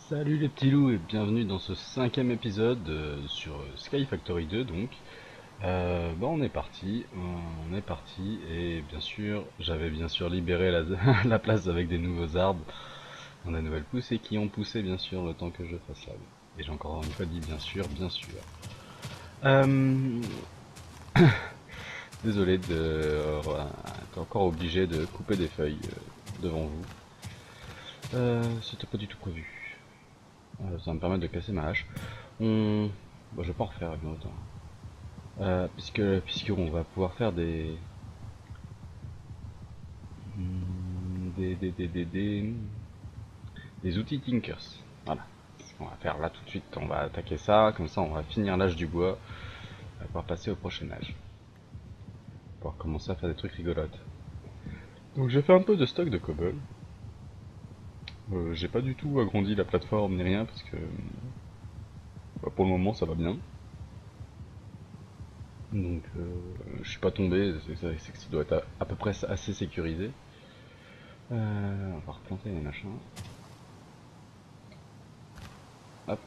Salut les petits loups et bienvenue dans ce cinquième épisode sur Sky Factory 2 donc. On est parti et bien sûr j'avais bien sûr libéré la place avec des nouveaux arbres, des nouvelles pousses et qui ont poussé bien sûr le temps que je fasse la vie. Et j'ai encore une fois dit bien sûr, bien sûr. Euh, Désolé être encore obligé de couper des feuilles devant vous. C'était pas du tout prévu. Ça va me permettre de casser ma hache. On... je vais pas en refaire une autre, hein. Puisqu'on va pouvoir faire des outils Tinkers. Voilà. C'est ce qu'on va faire là tout de suite. On va attaquer ça, comme ça on va finir l'âge du bois. On va pouvoir passer au prochain âge. On va pouvoir commencer à faire des trucs rigolotes. Donc j'ai fait un peu de stock de cobble. J'ai pas du tout agrandi la plateforme ni rien parce que pour le moment ça va bien. Donc je suis pas tombé, c'est que ça doit être à peu près assez sécurisé. On va replanter les machins. Hop.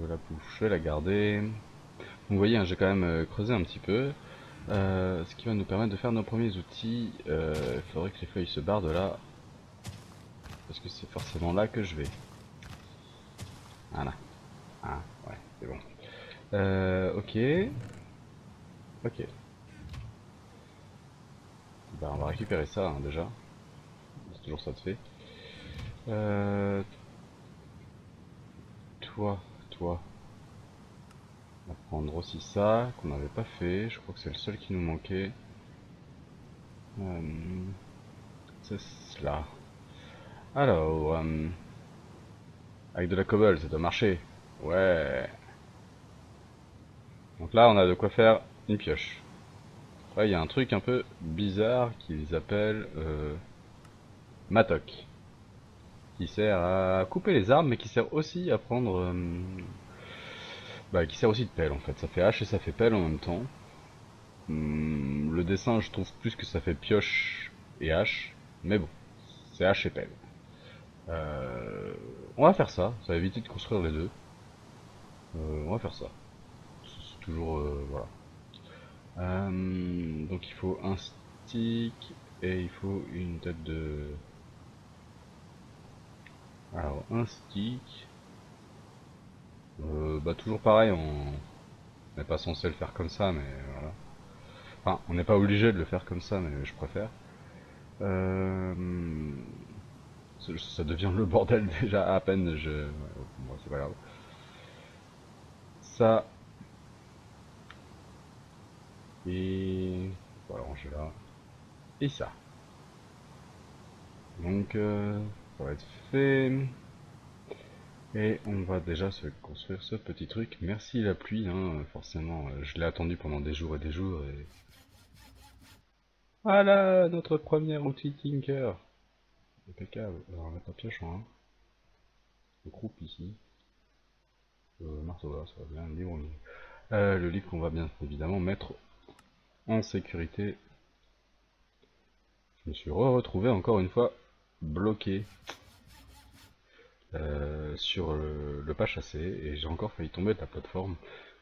La bouche, je vais la garder. Vous voyez, hein, j'ai quand même creusé un petit peu. Ce qui va nous permettre de faire nos premiers outils. Il faudrait que les feuilles se barrent de là. Parce que c'est forcément là que je vais. Voilà. Ah, ouais, c'est bon. Ok. Ok. Bah, on va récupérer ça hein, déjà. C'est toujours ça de fait. Euh, toi, toi. On va prendre aussi ça, qu'on n'avait pas fait. Je crois que c'est le seul qui nous manquait. Euh, c'est cela. Alors, avec de la cobble, ça doit marcher. Ouais. Donc là, on a de quoi faire une pioche. Après, il y a un truc un peu bizarre qu'ils appellent matok, qui sert à couper les arbres, mais qui sert aussi à prendre, qui sert aussi de pelle en fait. Ça fait hache et ça fait pelle en même temps. Le dessin, je trouve plus que ça fait pioche et hache, mais bon, c'est hache et pelle. Euh, on va faire ça. Ça va éviter de construire les deux. On va faire ça. C'est toujours voilà. Donc il faut un stick et il faut une tête de... Alors un stick, toujours pareil, on n'est pas censé le faire comme ça, mais voilà. Enfin, on n'est pas obligé de le faire comme ça, mais je préfère. Euh, Ça devient le bordel déjà à peine, bon, c'est pas grave. Ça, et... On va le ranger là. Et ça. Donc, ça va être fait. Et on va déjà se construire ce petit truc. Merci la pluie, hein, forcément, je l'ai attendu pendant des jours et des jours. Et... Voilà notre premier outil Tinker. Impeccable. Alors, on va mettre la pioche en 1. Le groupe ici. Marteau là, ça va bien. Le livre qu'on va bien évidemment mettre en sécurité. Je me suis retrouvé encore une fois bloqué sur le pas chassé et j'ai encore failli tomber de la plateforme.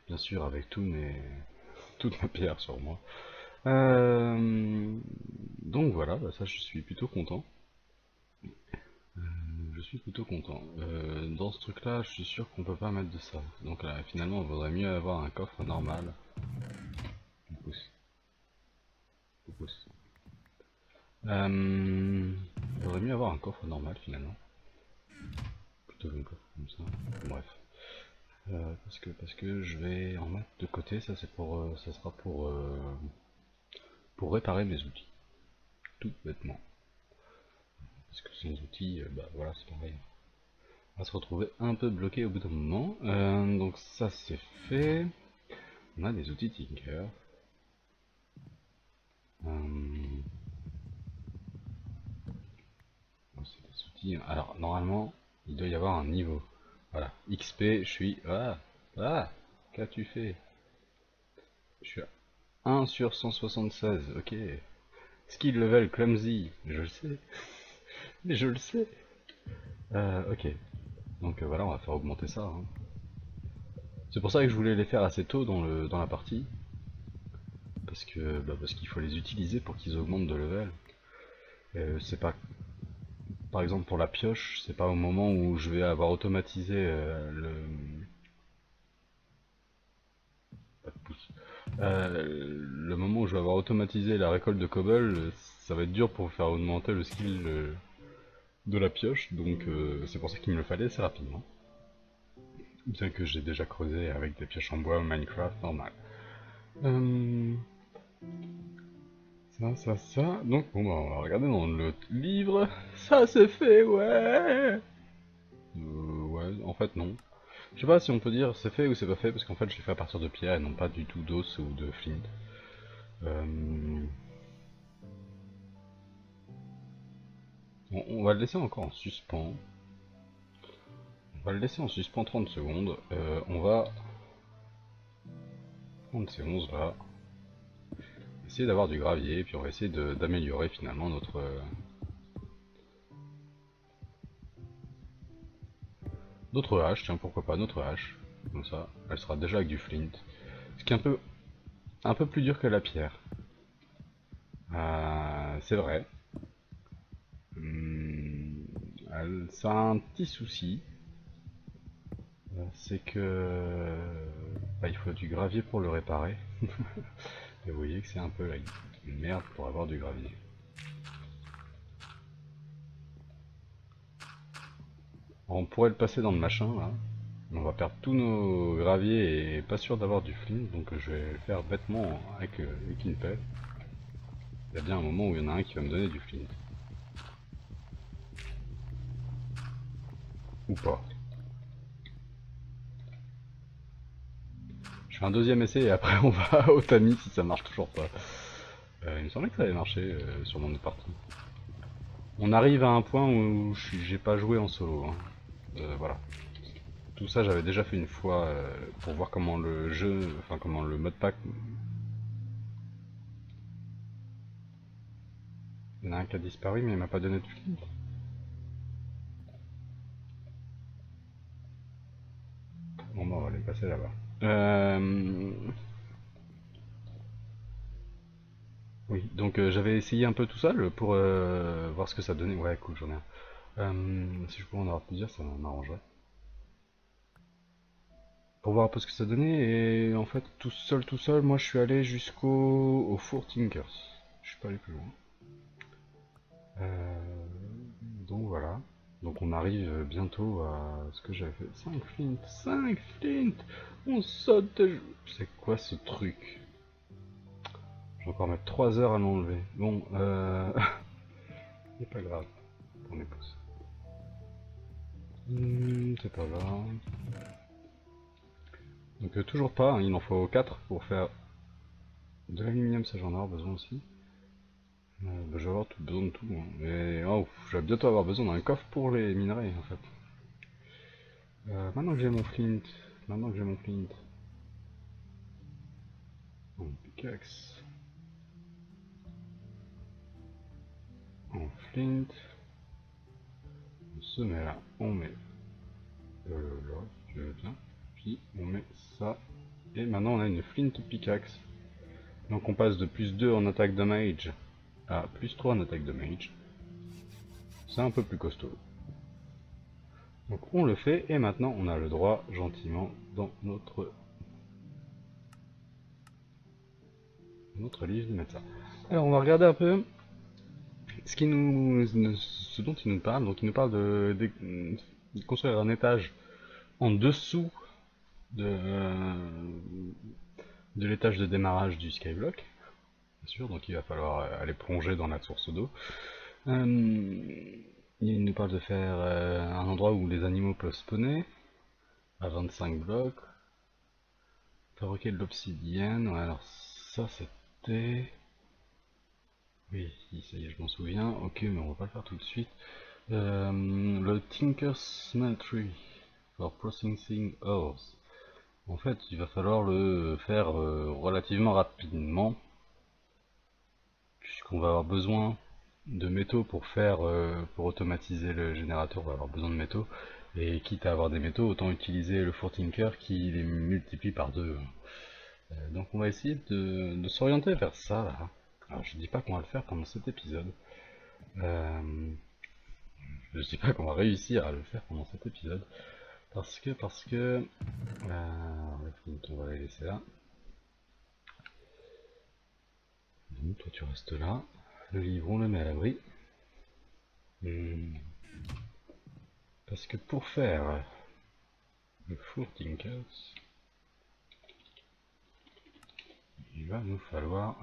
Bien sûr, avec toute ma pierre sur moi. Donc voilà, ça je suis plutôt content. Je suis plutôt content. Dans ce truc là, je suis sûr qu'on peut pas mettre de ça. Donc là, finalement, il vaudrait mieux avoir un coffre normal. On pousse, on pousse. Il vaudrait mieux avoir un coffre normal finalement. Plutôt qu'un coffre comme ça. Bref. Parce que je vais en mettre de côté, ça c'est pour ça sera pour réparer mes outils. Tout bêtement. Parce que sans outils, voilà, c'est pareil. On va se retrouver un peu bloqué au bout d'un moment. Donc ça c'est fait. On a des outils Tinker. Euh, c'est des outils. Alors normalement, il doit y avoir un niveau. Voilà. XP, je suis. Ah, ah, qu'as-tu fait? Je suis à 1 sur 176. Ok. Skill level clumsy. Je le sais. Mais je le sais. Ok, donc voilà, on va faire augmenter ça. Hein. C'est pour ça que je voulais les faire assez tôt dans la partie. Parce qu'il faut les utiliser pour qu'ils augmentent de level. C'est pas, par exemple pour la pioche, c'est pas au moment où je vais avoir automatisé pas de pouce. Le moment où je vais avoir automatisé la récolte de cobble, ça va être dur pour faire augmenter le skill de la pioche, donc c'est pour ça qu'il me le fallait assez rapidement. Bien que j'ai déjà creusé avec des pioches en bois Minecraft normal. Euh, ça. Donc bon, bah, on va regarder dans le livre. Ça c'est fait, ouais. Ouais, en fait non. Je sais pas si on peut dire c'est fait ou c'est pas fait, parce qu'en fait je l'ai fait à partir de pierre et non pas du tout d'os ou de flint. On va le laisser encore en suspens. On va le laisser en suspens 30 secondes. On va prendre ces 11 là. Essayer d'avoir du gravier, puis on va essayer d'améliorer finalement notre hache. Tiens, pourquoi pas notre hache. Comme ça, elle sera déjà avec du flint. Ce qui est un peu plus dur que la pierre. C'est vrai. Ça a un petit souci. C'est que il faut du gravier pour le réparer. Et vous voyez que c'est un peu une merde pour avoir du gravier. Alors, on pourrait le passer dans le machin là. On va perdre tous nos graviers et pas sûr d'avoir du flint, donc je vais le faire bêtement avec une pelle. Il y a bien un moment où il y en a un qui va me donner du flint. Ou pas. Je fais un deuxième essai et après on va au tamis si ça marche toujours pas. Il me semblait que ça avait marché sur mon autre partie. On arrive à un point où j'ai pas joué en solo. Hein. Voilà. Tout ça j'avais déjà fait une fois pour voir comment le jeu, enfin comment le mode pack. Il y en a un qui a disparu mais il m'a pas donné de flint. Bon bah on va les passer là-bas. Oui, donc j'avais essayé un peu tout seul pour voir ce que ça donnait. Ouais, cool, j'en ai un. Si je pouvais en avoir plusieurs, ça m'arrangerait. Pour voir un peu ce que ça donnait, et en fait, tout seul, moi je suis allé au four Tinkers. Je suis pas allé plus loin. Euh, donc voilà. Donc on arrive bientôt à ce que j'avais fait. 5 flint, 5 flint. On saute. C'est quoi ce truc? Je vais encore mettre 3 heures à l'enlever. Bon, c'est pas grave. On est pousse. C'est pas grave. Donc toujours pas, hein, il en faut 4 pour faire de l'aluminium, ça j'en ai besoin aussi. Bah, je vais avoir besoin de tout. Hein. Et oh, je vais bientôt avoir besoin d'un coffre pour les minerais en fait. Maintenant que j'ai mon flint, en pickaxe, en flint, on se met là, on met là, si tu veux bien, puis on met ça, et maintenant on a une flint pickaxe. Donc on passe de plus 2 en attaque damage à plus 3 en attaque damage. C'est un peu plus costaud. Donc on le fait, et maintenant on a le droit gentiment dans notre livre de mettre ça. Alors on va regarder un peu ce dont il nous parle. Donc il nous parle de construire un étage en dessous de l'étage de démarrage du skyblock, bien sûr, donc il va falloir aller plonger dans la source d'eau. Il nous parle de faire un endroit où les animaux peuvent spawner, à 25 blocs, fabriquer de l'obsidienne. Ouais, alors ça c'était... Oui, ça y est, je m'en souviens. Ok, mais on va pas le faire tout de suite. Le Tinker's Smeltery for processing ores. En fait, il va falloir le faire relativement rapidement, puisqu'on va avoir besoin de métaux pour faire pour automatiser le générateur, on va avoir besoin de métaux. Et quitte à avoir des métaux, autant utiliser le four Tinker qui les multiplie par deux. Donc on va essayer de s'orienter vers ça là. Alors je dis pas qu'on va le faire pendant cet épisode. Euh, je dis pas qu'on va réussir à le faire pendant cet épisode. Parce que on va les laisser là. Donc toi tu restes là. Le livre on le met à l'abri. Parce que pour faire le four Tinkers, il va nous falloir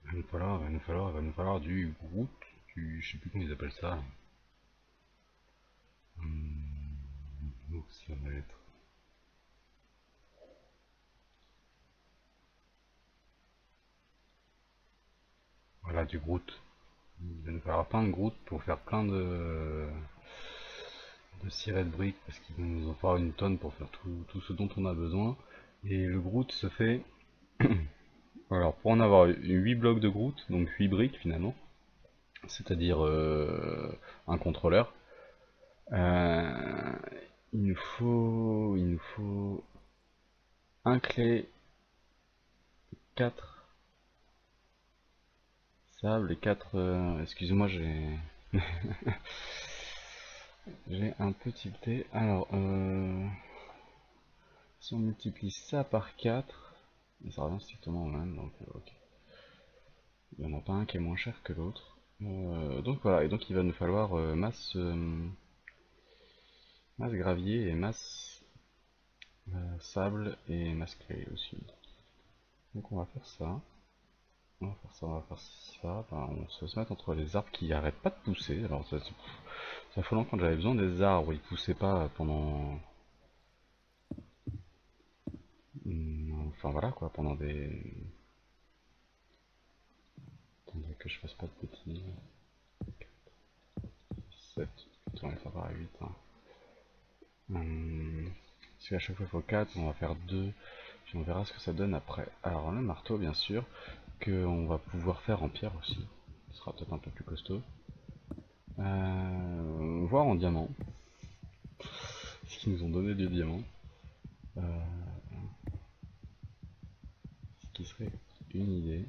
il va nous falloir du Groot, je sais plus comment ils appellent ça. Donc ça va être voilà du Groot. Il va nous falloir plein de Groot pour faire plein de cirés de briques parce qu'il nous en fera une tonne pour faire tout ce dont on a besoin. Et le Groot se fait alors pour en avoir 8 blocs de Groot, donc 8 briques finalement, c'est-à-dire un contrôleur. Euh, il nous faut un clé, 4 sable et 4. Excusez-moi, j'ai un peu tilté. Alors, si on multiplie ça par 4, ça revient strictement au même, donc ok. Il n'y en a pas un qui est moins cher que l'autre. Donc voilà, et donc il va nous falloir masse gravier et masse sable et masse clay aussi. Donc on va faire ça. On va faire ça, on va faire ça. Enfin, on va se mettre entre les arbres qui arrêtent pas de pousser. Alors ça fait longtemps quand j'avais besoin des arbres, ils poussaient pas pendant. Enfin voilà quoi, pendant des. Attendez que je fasse pas de bêtises. 7, on va faire par 8. Hein. Si à chaque fois il faut 4, on va faire 2. Puis on verra ce que ça donne après. Alors le marteau bien sûr, qu'on va pouvoir faire en pierre aussi. Ce sera peut-être un peu plus costaud. Voire en diamant. Ce qu'ils nous ont donné du diamant. Ce qui serait une idée.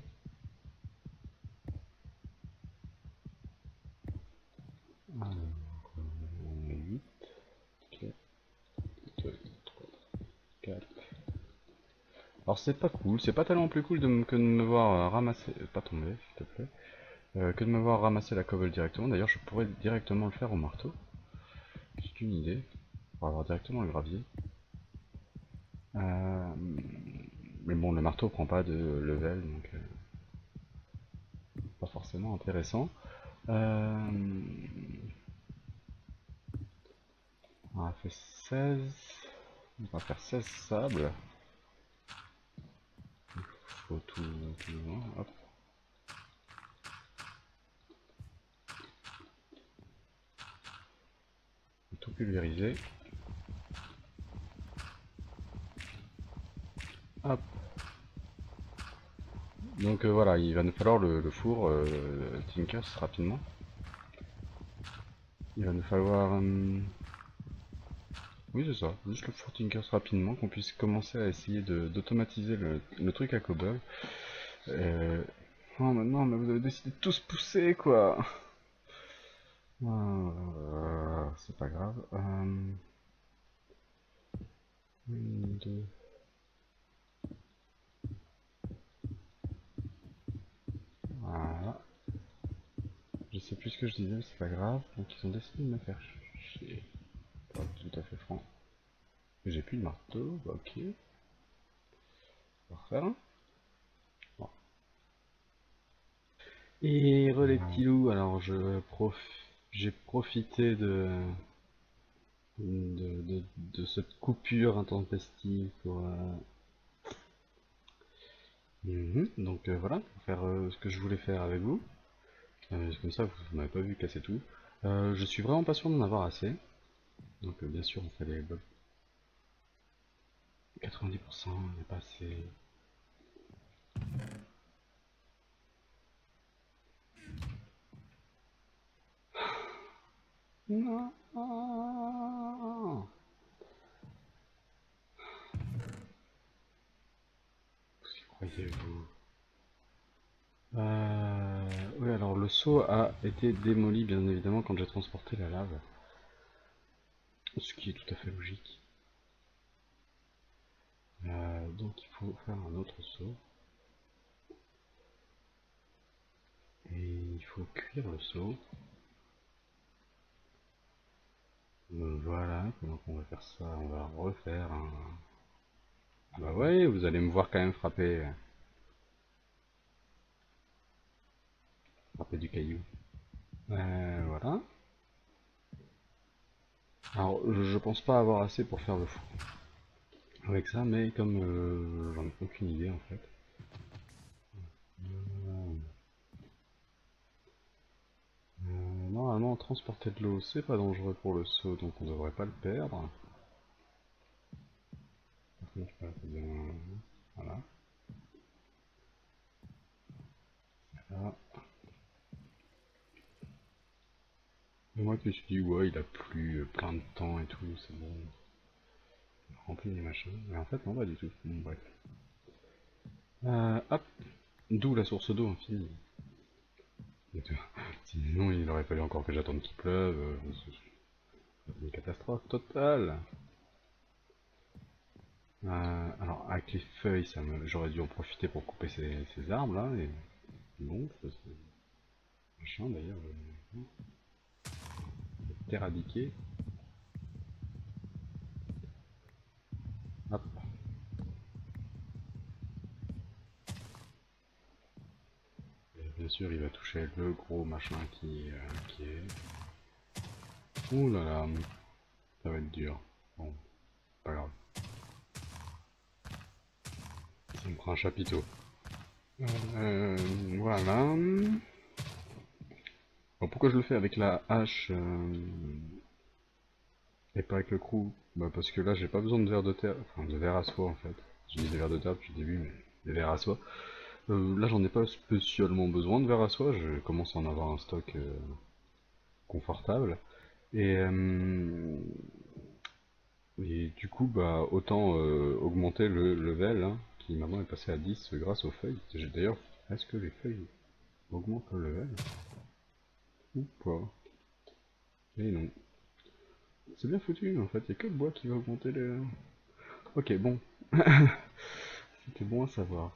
Alors, on a 8, 4, 2, 3, 4. Alors c'est pas cool, c'est pas tellement plus cool que de me voir ramasser, pas tomber s'il te plaît, que de me voir ramasser la cobble directement. D'ailleurs je pourrais directement le faire au marteau, c'est une idée, pour avoir directement le gravier. Mais bon, le marteau prend pas de level, donc pas forcément intéressant. On a fait 16, on va faire 16 sables. Faut tout, hop. Tout pulvériser. Hop. Donc voilà, il va nous falloir le four Tinkers rapidement. Il va nous falloir... oui c'est ça, juste le four Tinkers rapidement, qu'on puisse commencer à essayer d'automatiser le truc à cobble. Oh maintenant, mais vous avez décidé de tous pousser quoi. C'est pas grave. 2. Voilà. Je sais plus ce que je disais, mais c'est pas grave. Donc ils ont décidé de me faire chier. Pas tout à fait franc. J'ai plus de marteau, bah, ok. On va refaire un. Bon. Et relais petits loups, alors j'ai profité de cette coupure intempestive pour donc voilà, pour faire ce que je voulais faire avec vous. Comme ça, vous m'avez pas vu casser tout. Je suis vraiment pas sûr d'en avoir assez. Donc bien sûr, on fait les blocs 90%, il n'y a pas assez. Non. Croyez-vous? Oui, alors le seau a été démoli bien évidemment quand j'ai transporté la lave. Ce qui est tout à fait logique. Donc il faut faire un autre seau. Et il faut cuire le seau. Voilà, comment on va faire ça? On va refaire un... Bah ouais, vous allez me voir quand même frapper, frapper du caillou. Voilà. Alors, je pense pas avoir assez pour faire le four avec ça, mais comme j'en ai aucune idée en fait. Normalement, transporter de l'eau, c'est pas dangereux pour le seau, donc on devrait pas le perdre. Par contre, je peux la poser voilà. Là. Et moi qui me suis dit, ouais, il a plu plein de temps et tout, c'est bon. Il remplit les machins. Mais en fait, non, pas du tout. Bon, bref. Hop. D'où la source d'eau infinie. Sinon, il aurait fallu encore que j'attende qu'il pleuve. C'est une catastrophe totale. Alors, avec les feuilles, j'aurais dû en profiter pour couper ces arbres là. Et bon, ça c'est machin d'ailleurs. Éradiquer. Hop. Et bien sûr, il va toucher le gros machin qui est. Ouh là là, ça va être dur. Bon, pas grave. Ça me prend un chapiteau. Voilà. Bon, pourquoi je le fais avec la hache et pas avec le crew? Bah parce que là j'ai pas besoin de verre de terre, enfin de verre à soie en fait. J'ai dit des verres de terre depuis le début, mais des verres à soie. Là j'en ai pas spécialement besoin de verre à soie, je commence à en avoir un stock confortable. Et, et du coup bah autant augmenter le level, hein, qui maintenant est passé à 10 grâce aux feuilles. D'ailleurs, est-ce que les feuilles augmentent le level? Ou pas? Et non. C'est bien foutu, en fait, il n'y a que le bois qui va augmenter le... Ok, bon. C'était bon à savoir.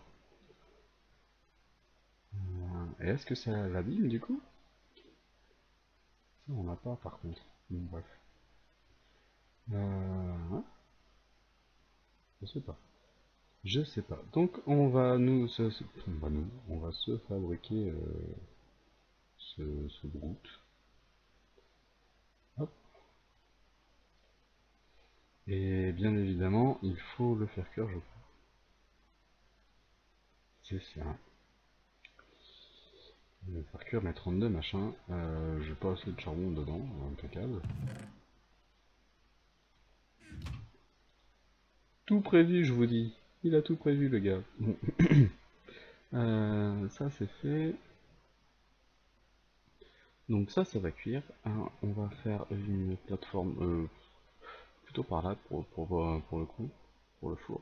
Et est-ce que ça l'abîme, du coup? Ça, on n'a pas, par contre. Bon, bref. Hein, je sais pas. Je sais pas. Donc, on va on va se fabriquer ce broute. Hop. Et bien évidemment, il faut le faire cuire, je crois. C'est ça. Le faire cuire mes 32 machins. J'ai pas assez de charbon dedans, impeccable. Tout prévu, je vous dis. Il a tout prévu, le gars. Bon. Ça, c'est fait. Donc ça va cuire. On va faire une plateforme plutôt par là pour le coup, pour le four.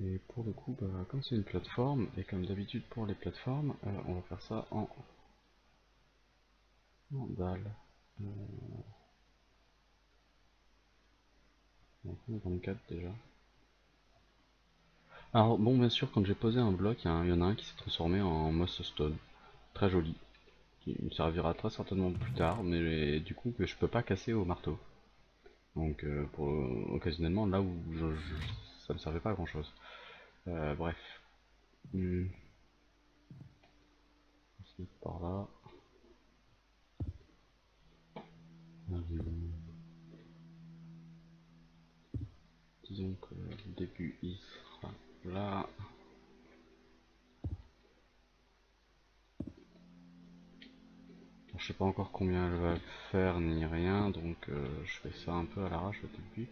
Et pour le coup, bah, comme c'est une plateforme, et comme d'habitude pour les plateformes, on va faire ça en dalle. Euh, 24 déjà. Alors bon, bien sûr, quand j'ai posé un bloc, il y en a un qui s'est transformé en moss stone. Très joli. Qui me servira très certainement plus tard, mais du coup que je peux pas casser au marteau. Donc occasionnellement là où ça me servait pas à grand chose. Bref. Hmm. Par là. Disons que le début il sera là. Je sais pas encore combien elle va faire ni rien, donc je fais ça un peu à l'arrache au début.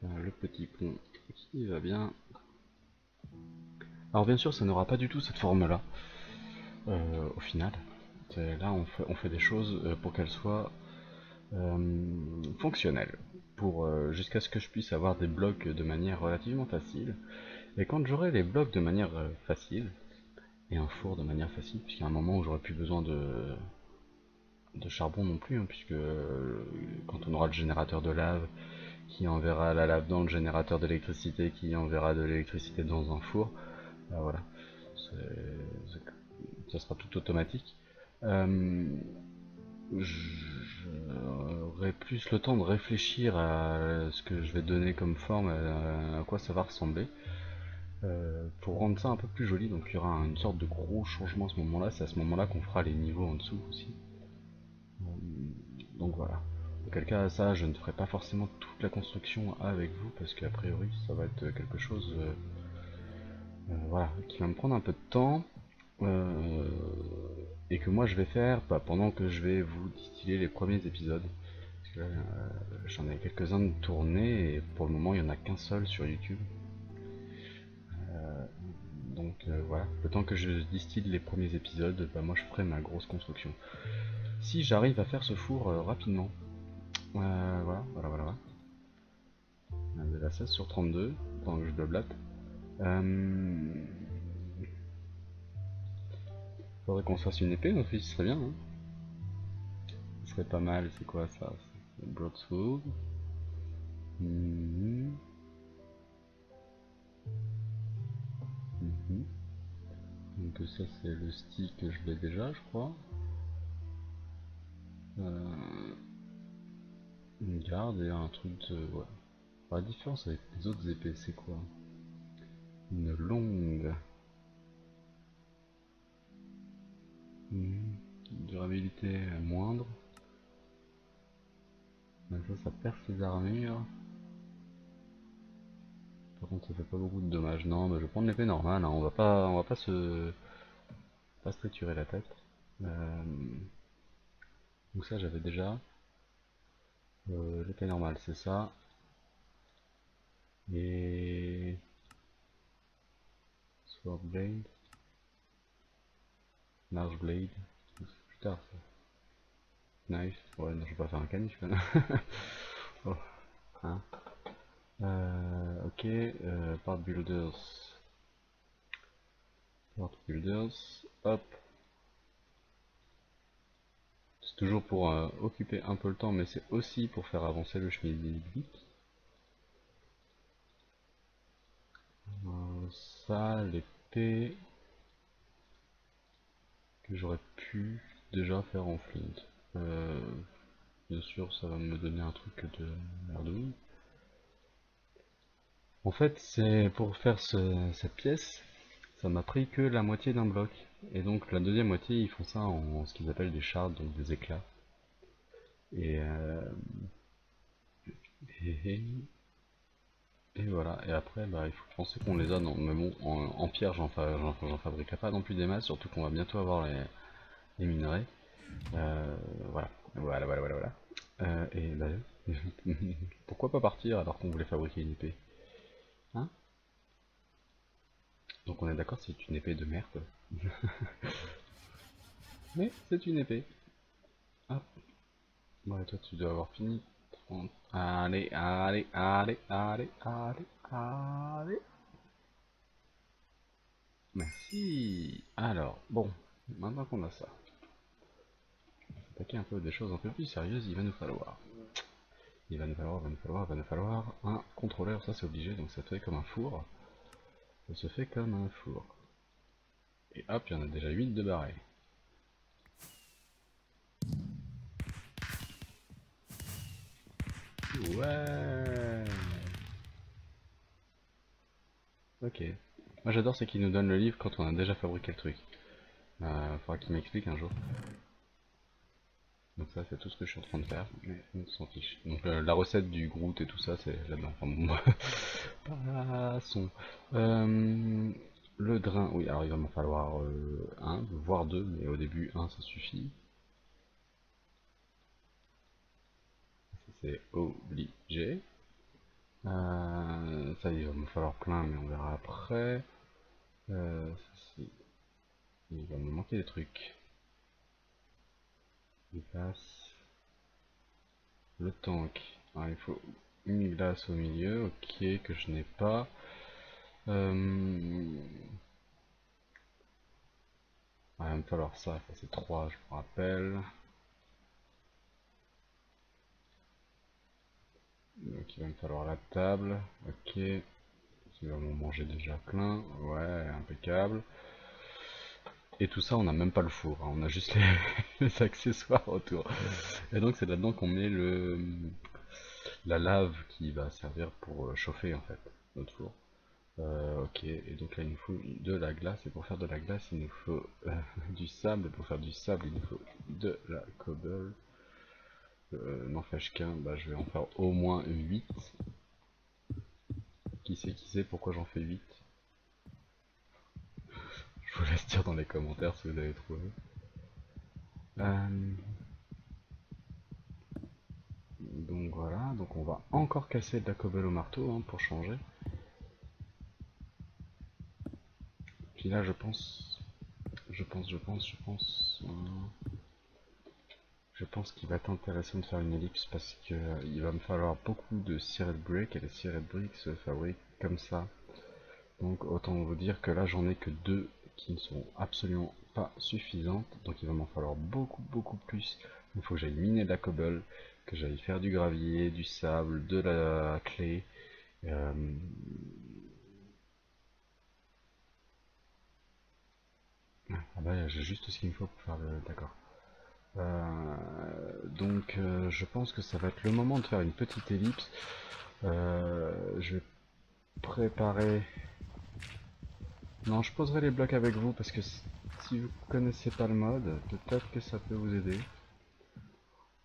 Le petit pont qui va bien. Alors bien sûr, ça n'aura pas du tout cette forme-là, au final. Là, on fait des choses pour qu'elles soient fonctionnelles, pour jusqu'à ce que je puisse avoir des blocs de manière relativement facile. Et quand j'aurai les blocs de manière facile, et un four de manière facile, puisqu'il y a un moment où j'aurai plus besoin de charbon non plus, hein, puisque quand on aura le générateur de lave qui enverra la lave dans le générateur d'électricité, qui enverra de l'électricité dans un four, voilà, ça sera tout automatique. J'aurai plus le temps de réfléchir à ce que je vais donner comme forme, à quoi ça va ressembler, pour rendre ça un peu plus joli. Donc il y aura une sorte de gros changement à ce moment-là, c'est à ce moment-là qu'on fera les niveaux en dessous aussi. Donc voilà. Auquel cas, ça, je ne ferai pas forcément toute la construction avec vous, parce qu'a priori, ça va être quelque chose voilà, qui va me prendre un peu de temps, euh, et que moi je vais faire pendant que je vais vous distiller les premiers épisodes. Parce que là, j'en ai quelques-uns de tournés, et pour le moment, il n'y en a qu'un seul sur YouTube. Donc voilà, le temps que je distille les premiers épisodes, moi je ferai ma grosse construction. Si j'arrive à faire ce four rapidement, voilà. On est à 16 sur 32, pendant que je blablate. Faudrait qu'on se fasse une épée, notre fils, ce serait bien. Hein, ce serait pas mal, c'est quoi ça? Broadsword. Mhm, mhm. Donc ça c'est le stick, je l'ai déjà, je crois. Euh, une garde et un truc de... Ouais. La différence avec les autres épées, c'est quoi? Une longue. Mhm. Durabilité moindre. Mais ça perce les armures. Par contre, ça fait pas beaucoup de dommages. Non, mais je vais prendre l'épée normale. Hein. On va pas se triturer la tête. Euh, donc ça, j'avais déjà. L'épée normale, c'est ça. Et Sword Blade, Large Blade. Plus tard, ça. Knife. Ouais, non, je vais pas faire un canif quand même. Oh, hein. Ok, Part Builders. Part Builders. Hop. C'est toujours pour occuper un peu le temps, mais c'est aussi pour faire avancer le schmilblick. Ça, l'épée que j'aurais pu déjà faire en flint. Euh, Bien sûr, ça va me donner un truc de merdouille. En fait, c'est pour faire cette pièce, ça m'a pris que la moitié d'un bloc. Et donc la deuxième moitié, ils font ça en ce qu'ils appellent des shards, donc des éclats. Et, et, et voilà. Et après, il faut penser qu'on les a dans. Mais bon, en pierre, j'en fabriquerai pas non plus des masses, surtout qu'on va bientôt avoir les minerais. Voilà. Voilà. Et pourquoi pas partir alors qu'on voulait fabriquer une épée? Hein? Donc on est d'accord, c'est une épée de merde. Mais c'est une épée. Hop. Bon, et toi, tu dois avoir fini. Allez. Merci. Alors, bon, maintenant qu'on a ça, attaquer un peu des choses un peu plus sérieuses, il va nous falloir un contrôleur, ça c'est obligé, donc ça fait comme un four. Ça se fait comme un four. Et hop, il y en a déjà 8 de barrés. Ouais. Ok. Moi j'adore c'est qu'il nous donne le livre quand on a déjà fabriqué le truc. Faudra qu'il m'explique un jour. Donc ça c'est tout ce que je suis en train de faire, mais on s'en fiche. Donc la recette du Groot et tout ça c'est là-dedans. Enfin, bon, passons. Le drain, oui alors il va m'en falloir un, voire deux, mais au début un ça suffit. Ça c'est obligé. Ça il va m'en falloir plein mais on verra après. Ceci, il va me manquer des trucs. Il passe. Le tank. Ah, il faut une glace au milieu, ok, que je n'ai pas. Ah, il va me falloir ça, c'est 3 je me rappelle. Donc il va me falloir la table, ok. Il va m'en manger déjà plein, ouais, impeccable. Et tout ça, on n'a même pas le four, hein, on a juste les, les accessoires autour. Et donc c'est là-dedans qu'on met la lave qui va servir pour chauffer en fait notre four. Ok, et donc là il nous faut de la glace, et pour faire de la glace il nous faut du sable, et pour faire du sable il nous faut de la cobble. N'empêche qu'un, bah, je vais en faire au moins 8. Qui sait pourquoi j'en fais 8? Je vous laisse dire dans les commentaires si vous avez trouvé. Euh, donc voilà, donc on va encore casser de la cobble au marteau hein, pour changer. Puis là je pense qu'il va être intéressant de faire une ellipse parce que il va me falloir beaucoup de cirred brick et les cirred brick se fabriquent comme ça. Donc autant vous dire que là j'en ai que 2 qui ne sont absolument pas suffisantes, donc il va m'en falloir beaucoup plus. Il faut que j'aille miner de la cobble, que j'aille faire du gravier, du sable, de la clé. Euh... Ah bah j'ai juste ce qu'il me faut pour faire le... D'accord. Donc je pense que ça va être le moment de faire une petite ellipse. Je vais préparer... Non, je poserai les blocs avec vous parce que si vous connaissez pas le mode, peut-être que ça peut vous aider.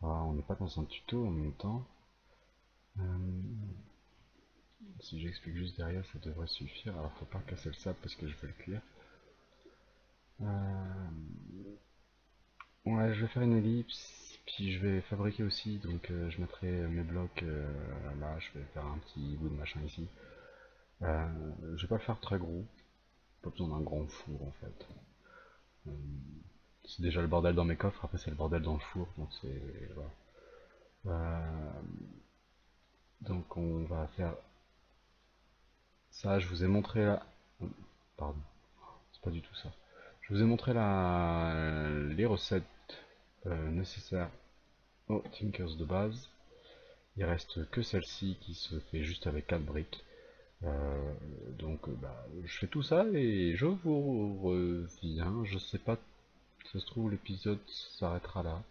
Ah, on n'est pas dans un tuto en même temps. Si j'explique juste derrière, ça devrait suffire. Alors faut pas casser le sable parce que je vais le cuire. Ouais, je vais faire une ellipse, puis je vais fabriquer aussi, donc je mettrai mes blocs là, je vais faire un petit bout de machin ici. Je vais pas le faire très gros, pas besoin d'un grand four en fait. C'est déjà le bordel dans mes coffres, après c'est le bordel dans le four, donc c'est... Voilà. Donc on va faire ça, je vous ai montré là... Pardon, c'est pas du tout ça. Je vous ai montré les recettes nécessaires aux Tinkers de base. Il reste que celle-ci qui se fait juste avec 4 briques. Donc bah, je fais tout ça et je vous reviens. Je sais pas, si ça se trouve l'épisode s'arrêtera là.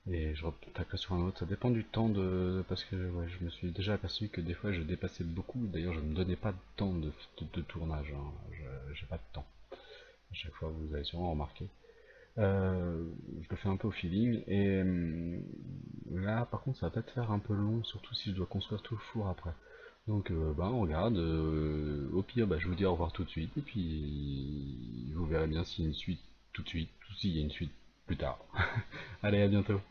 Et je retaperai sur un autre. Ça dépend du temps de... Parce que ouais, je me suis déjà aperçu que des fois je dépassais beaucoup. D'ailleurs je ne me donnais pas de temps de tournage. Hein. J'ai pas de temps. À chaque fois vous avez sûrement remarqué. Je le fais un peu au feeling. Et là par contre ça va peut-être faire un peu long. Surtout si je dois construire tout le four après. Donc bah, on regarde, au pire bah, je vous dis au revoir tout de suite, et puis vous verrez bien s'il y a une suite tout de suite, ou s'il y a une suite plus tard. Allez, à bientôt.